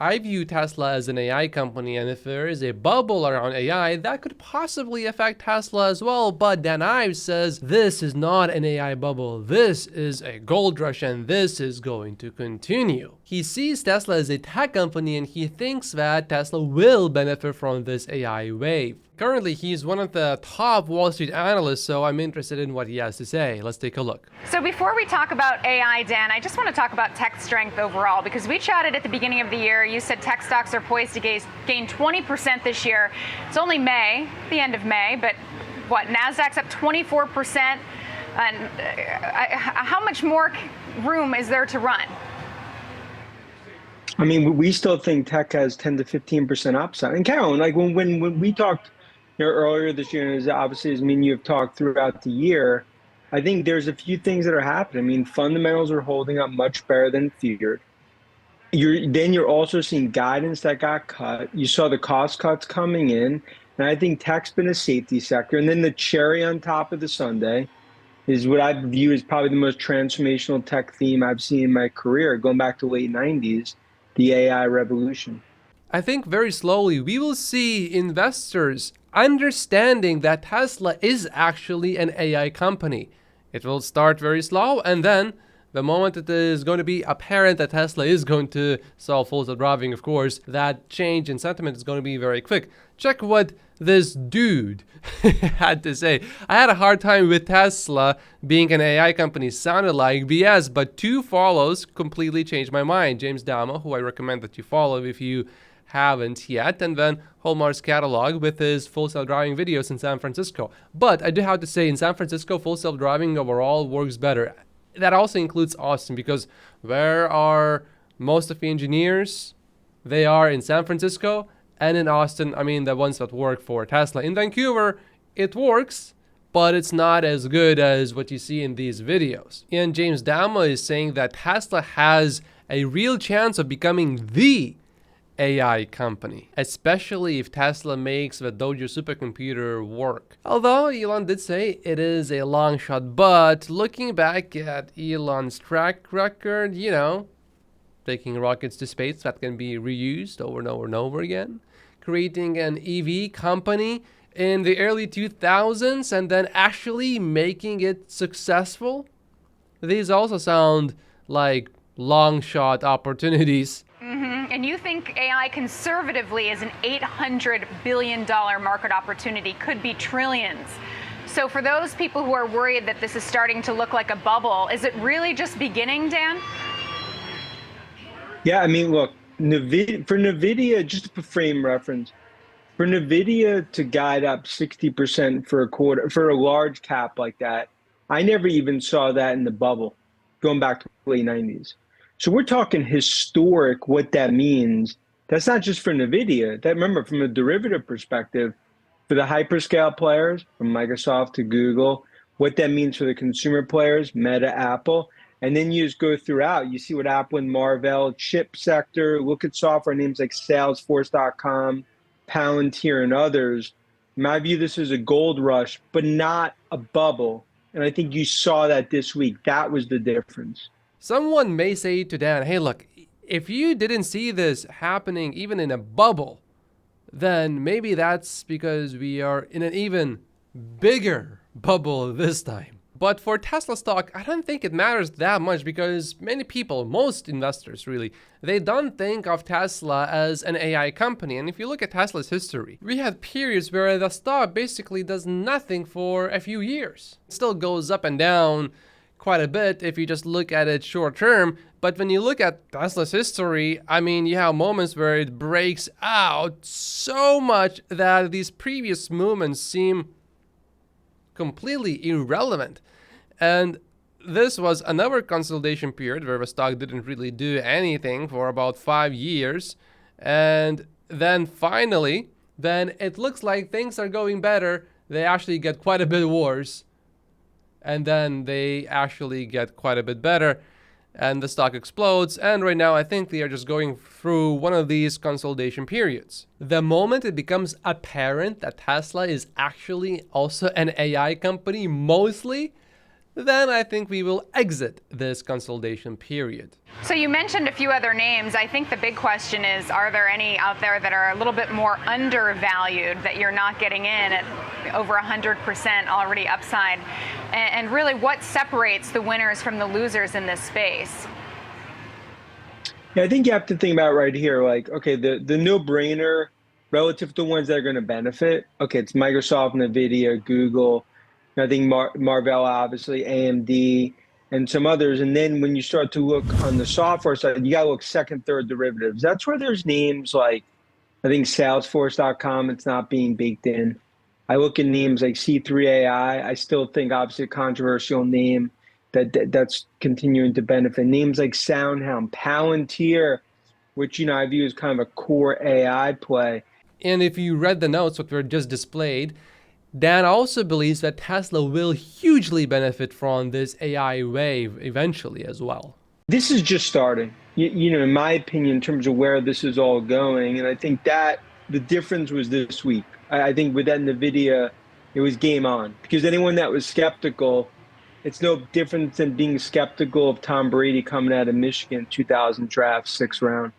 I view Tesla as an AI company, and if there is a bubble around AI, that could possibly affect Tesla as well. But Dan Ives says this is not an AI bubble. This is a gold rush, and this is going to continue. He sees Tesla as a tech company, and he thinks that Tesla will benefit from this AI wave. Currently, he's one of the top Wall Street analysts, so I'm interested in what he has to say. Let's take a look. So before we talk about AI, Dan, I just want to talk about tech strength overall, because we chatted at the beginning of the year. You said tech stocks are poised to gain 20% this year. It's only May, the end of May, but what, NASDAQ's up 24%? And how much more room is there to run? I mean, we still think tech has 10 to 15% upside. And Carolyn, like when we talked earlier this year, and obviously, as me and you have talked throughout the year, I think there's a few things that are happening. I mean, fundamentals are holding up much better than feared. You're also seeing guidance that got cut. You saw the cost cuts coming in, and I think tech's been a safety sector. And then the cherry on top of the sundae is what I view as probably the most transformational tech theme I've seen in my career, going back to late 90s, the AI revolution. I think very slowly we will see investors understanding that Tesla is actually an AI company. It will start very slow, and then the moment it is going to be apparent that Tesla is going to solve full self-driving, of course, that change in sentiment is going to be very quick. Check what this dude had to say. I had a hard time with Tesla being an AI company. Sounded like BS, but two follows completely changed my mind. James Damo, who I recommend that you follow if you haven't yet, and then Hallmark's catalog with his full self-driving videos in San Francisco. But I do have to say, in San Francisco, full self-driving overall works better. That also includes Austin, because where are most of the engineers? They are in San Francisco and in Austin. I mean, the ones that work for Tesla. In Vancouver, it works, but it's not as good as what you see in these videos. And James Damo is saying that Tesla has a real chance of becoming the AI company, especially if Tesla makes the Dojo supercomputer work. Although Elon did say it is a long shot, but looking back at Elon's track record, you know, taking rockets to space that can be reused over and over and over again, creating an EV company in the early 2000s and then actually making it successful, these also sound like long shot opportunities. And you think AI conservatively is an $800 billion market opportunity, could be trillions. So for those people who are worried that this is starting to look like a bubble, is it really just beginning, Dan? Yeah, I mean, look, for NVIDIA, just for frame reference, for NVIDIA to guide up 60% for a quarter, for a large cap like that, I never even saw that in the bubble, going back to the late 90s. So we're talking historic, what that means. That's not just for NVIDIA. That, remember, from a derivative perspective, for the hyperscale players, from Microsoft to Google, what that means for the consumer players, Meta, Apple. And then you just go throughout. You see what Apple and Marvell, chip sector, look at software names like Salesforce.com, Palantir, and others. In my view, this is a gold rush, but not a bubble. And I think you saw that this week. That was the difference. Someone may say to Dan, hey, look, if you didn't see this happening even in a bubble, then maybe that's because we are in an even bigger bubble this time. But for Tesla stock, I don't think it matters that much, because many people, most investors really, they don't think of Tesla as an AI company. And if you look at Tesla's history, we had periods where the stock basically does nothing for a few years. It still goes up and down quite a bit if you just look at it short term. But when you look at Tesla's history, I mean, you have moments where it breaks out so much that these previous movements seem completely irrelevant. And this was another consolidation period where the stock didn't really do anything for about 5 years. And then finally, then it looks like things are going better. They actually get quite a bit worse. And then they actually get quite a bit better, and the stock explodes. And right now, I think they are just going through one of these consolidation periods. The moment it becomes apparent that Tesla is actually also an AI company, mostly, then I think we will exit this consolidation period. So you mentioned a few other names. I think the big question is, are there any out there that are a little bit more undervalued that you're not getting in at over 100% already upside? And really, what separates the winners from the losers in this space? Yeah, I think you have to think about right here, like, okay, the no-brainer relative to the ones that are going to benefit. Okay, it's Microsoft, NVIDIA, Google. I think Marvell, obviously, AMD, and some others. And then when you start to look on the software side, you got to look second, third derivatives. That's where there's names like, I think Salesforce.com, it's not being baked in. I look at names like C3 AI. I still think, obviously, a controversial name that's continuing to benefit. Names like SoundHound, Palantir, which, I view as kind of a core AI play. And if you read the notes, what were just displayed, Dan also believes that Tesla will hugely benefit from this AI wave eventually as well. This is just starting, in my opinion, in terms of where this is all going. And I think that the difference was this week. I think with that NVIDIA, it was game on, because anyone that was skeptical, it's no different than being skeptical of Tom Brady coming out of Michigan 2000 draft, 6th round.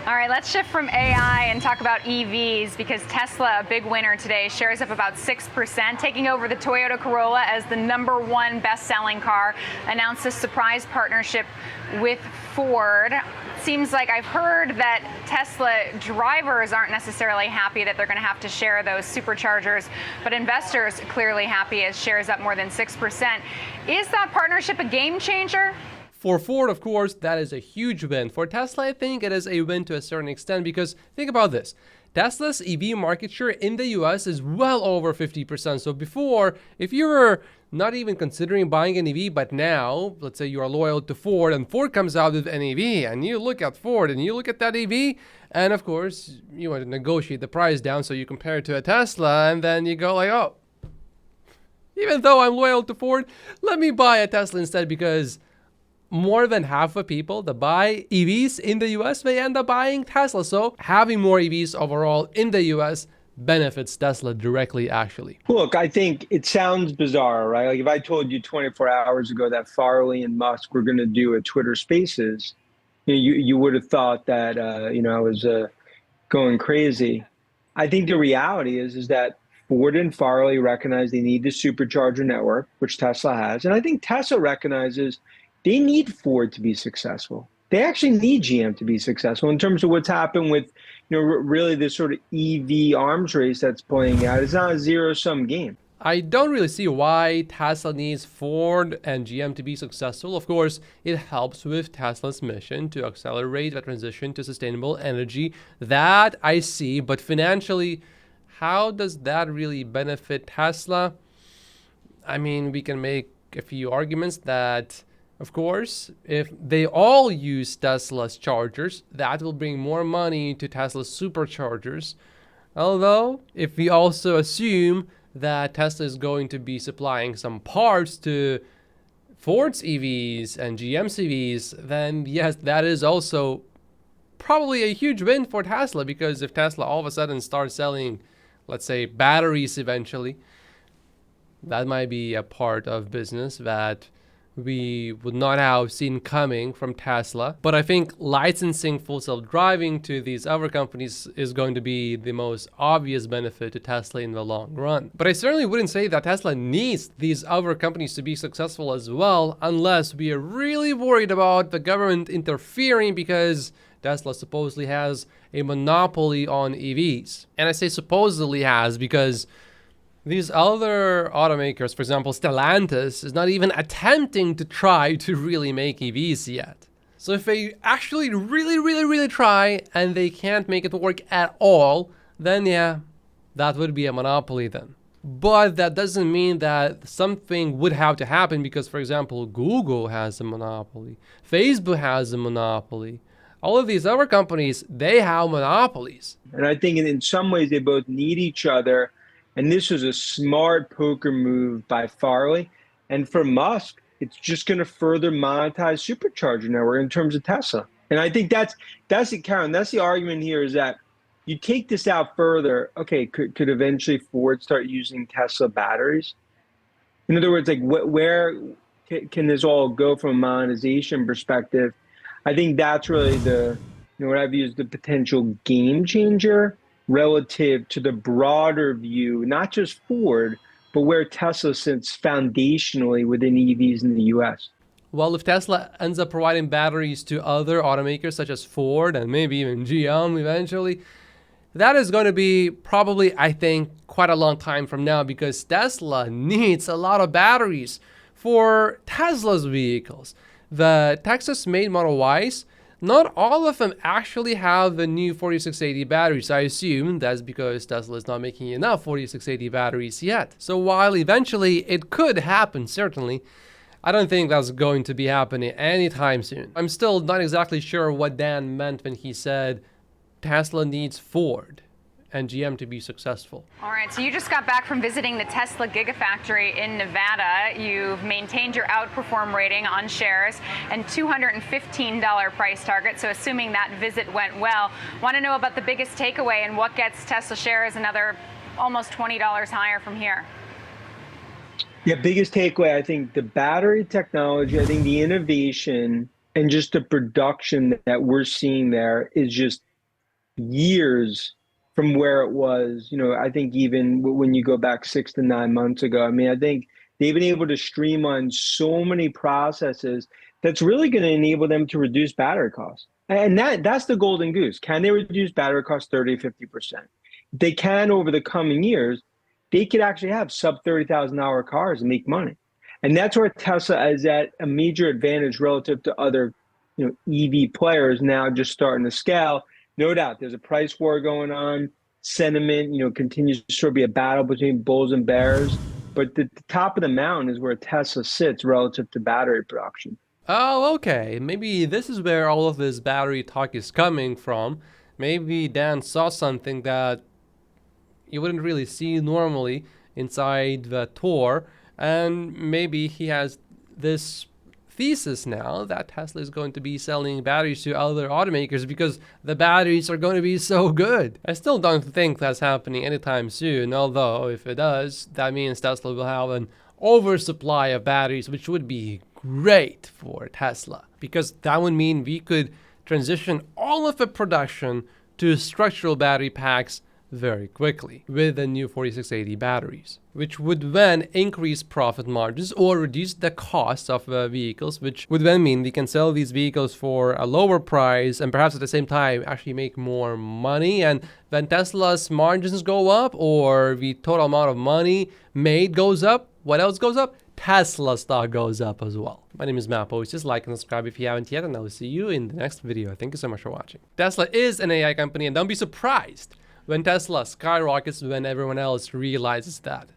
All right, let's shift from AI and talk about EVs, because Tesla, a big winner today, shares up about 6%, taking over the Toyota Corolla as the #1 best-selling car, announced a surprise partnership with Ford. Seems like I've heard that Tesla drivers aren't necessarily happy that they're going to have to share those superchargers, but investors clearly happy as shares up more than 6%. Is that partnership a game changer? For Ford, of course, that is a huge win. For Tesla, I think it is a win to a certain extent, because think about this. Tesla's EV market share in the US is well over 50%. So before, if you were not even considering buying an EV, but now, let's say you are loyal to Ford and Ford comes out with an EV and you look at Ford and you look at that EV, and of course, you want to negotiate the price down so you compare it to a Tesla, and then you go like, oh, even though I'm loyal to Ford, let me buy a Tesla instead, because more than half of people that buy EVs in the US may end up buying Tesla. So having more EVs overall in the US benefits Tesla directly, actually. Look, I think it sounds bizarre, right? Like if I told you 24 hours ago that Farley and Musk were going to do a Twitter Spaces, you would have thought that, I was going crazy. I think the reality is that Ford and Farley recognize they need the supercharger network, which Tesla has. And I think Tesla recognizes they need Ford to be successful. They actually need GM to be successful in terms of what's happened with, really this sort of EV arms race that's playing out. It's not a zero-sum game. I don't really see why Tesla needs Ford and GM to be successful. Of course, it helps with Tesla's mission to accelerate the transition to sustainable energy. That I see, but financially, how does that really benefit Tesla? I mean, we can make a few arguments that, of course, if they all use Tesla's chargers, that will bring more money to Tesla's superchargers. Although, if we also assume that Tesla is going to be supplying some parts to Ford's EVs and GM's EVs, then yes, that is also probably a huge win for Tesla, because if Tesla all of a sudden starts selling, let's say, batteries eventually, that might be a part of business that we would not have seen coming from Tesla. But I think licensing full self-driving to these other companies is going to be the most obvious benefit to Tesla in the long run. But I certainly wouldn't say that Tesla needs these other companies to be successful as well, unless we are really worried about the government interfering, because Tesla supposedly has a monopoly on EVs. And I say supposedly has because these other automakers, for example, Stellantis, is not even attempting to try to really make EVs yet. So if they actually really try and they can't make it work at all, then yeah, that would be a monopoly then. But that doesn't mean that something would have to happen, because, for example, Google has a monopoly, Facebook has a monopoly. All of these other companies, they have monopolies. And I think in some ways they both need each other. And this was a smart poker move by Farley. And for Musk, it's just going to further monetize supercharger network in terms of Tesla. And I think that's the Karen. That's the argument here, is that you take this out further. Okay, could eventually Ford start using Tesla batteries? In other words, like where can this all go from a monetization perspective? I think that's really what I've used the potential game changer relative to the broader view, not just Ford, but where Tesla sits foundationally within EVs in the US. Well, if Tesla ends up providing batteries to other automakers such as Ford and maybe even GM eventually, that is going to be probably, I think, quite a long time from now because Tesla needs a lot of batteries for Tesla's vehicles. The Texas made Model Ys, not all of them actually have the new 4680 batteries. I assume that's because Tesla is not making enough 4680 batteries yet. So while eventually it could happen, certainly, I don't think that's going to be happening anytime soon. I'm still not exactly sure what Dan meant when he said Tesla needs Ford and GM to be successful. All right, so you just got back from visiting the Tesla Gigafactory in Nevada. You've maintained your outperform rating on shares and $215 price target. So assuming that visit went well, want to know about the biggest takeaway and what gets Tesla shares another almost $20 higher from here? Yeah, biggest takeaway, I think the battery technology, I think the innovation and just the production that we're seeing there is just years from where it was. I think even when you go back 6 to 9 months ago, I mean, I think they've been able to streamline so many processes that's really going to enable them to reduce battery costs. And that's the golden goose. Can they reduce battery costs 30, 50%? If they can over the coming years, they could actually have sub $30,000 cars and make money. And that's where Tesla is at a major advantage relative to other, EV players now just starting to scale. No doubt, there's a price war going on. Sentiment, continues to sort of be a battle between bulls and bears. But the top of the mountain is where Tesla sits relative to battery production. Oh, okay. Maybe this is where all of this battery talk is coming from. Maybe Dan saw something that you wouldn't really see normally inside the tour, and maybe he has this thesis now that Tesla is going to be selling batteries to other automakers because the batteries are going to be so good. I still don't think that's happening anytime soon, although if it does, that means Tesla will have an oversupply of batteries, which would be great for Tesla because that would mean we could transition all of the production to structural battery packs very quickly with the new 4680 batteries, which would then increase profit margins or reduce the cost of vehicles, which would then mean we can sell these vehicles for a lower price and perhaps at the same time actually make more money. And when Tesla's margins go up or the total amount of money made goes up, what else goes up? Tesla stock goes up as well. My name is Mapo. Just like and subscribe if you haven't yet, and I will see you in the next video. Thank you so much for watching. Tesla is an AI company, and don't be surprised when Tesla skyrockets when everyone else realizes that.